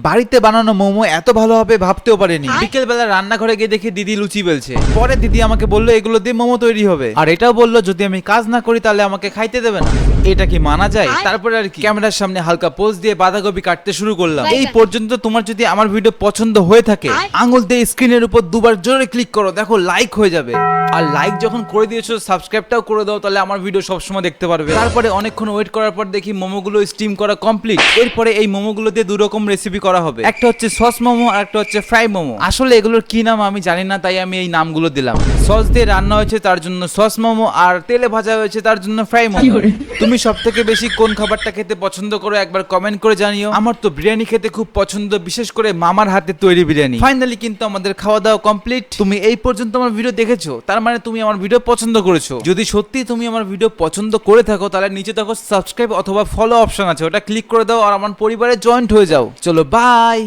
বাড়িতে বানানো মোমো এত ভালো হবে ভাবতেও পারিনি। বিকেল বেলা রান্নাঘরে গিয়ে দেখি দিদি লুচি বেলছে। পরে দিদি আমাকে বললো এগুলো দিয়ে মোমো তৈরি হবে, আর এটাও বললো যদি আমি কাজ না করি তাহলে আমাকে খাইতে দেবে না। এটা কি মানা যায়? তারপরে আর কি ক্যামেরার সামনে হালকা পোজ দিয়ে বাঁধাকপি কাটতে শুরু করলাম। এই পর্যন্ত তোমার যদি আমার ভিডিও পছন্দ হয়ে থাকে আঙুল দিয়ে স্ক্রিনের উপর দুবার জোরে ক্লিক করো, দেখো লাইক হয়ে যাবে। আর লাইক যখন করে দিয়েছো সাবস্ক্রাইবটাও করে দাও, তাহলে আমার ভিডিও সবসময় দেখতে পারবে। তারপরে অনেকক্ষণ ওয়েট করার পর দেখি মোমোগুলো স্টিম করা কমপ্লিট। এরপরে এই মোমোগুলো দিয়ে দুই রকম রেসিপি করা হবে, একটা হচ্ছে সস মোমো আর একটা হচ্ছে ফ্রাই মোমো। আসলে এগুলোর কি নাম আমি জানি না, তাই আমি এই নামগুলো দিলাম। সস দিয়ে রান্না হয়েছে তার জন্য সস মোমো, আর তেলে ভাজা হয়েছে তার জন্য ফ্রাই মোমো। তুমি সবথেকে বেশি কোন খাবারটা খেতে পছন্দ করো একবার কমেন্ট করে জানিও। আমার তো বিরিয়ানি খেতে খুব পছন্দ, বিশেষ করে মামার হাতে তৈরি বিরিয়ানি। ফাইনালি কিন্তু আমাদের খাওয়া দাওয়া কমপ্লিট। তুমি এই পর্যন্ত আমার ভিডিও দেখেছো, তার মানে তুমি আমার ভিডিও পছন্দ করেছো। যদি সত্যি তুমি আমার ভিডিও পছন্দ করে থাকো তাহলে নিচে দেখো সাবস্ক্রাইব অথবা ফলো অপশন আছে, ওটা ক্লিক করে দাও আর আমার পরিবারে জয়েন্ট হয়ে যাও। চলো বাই।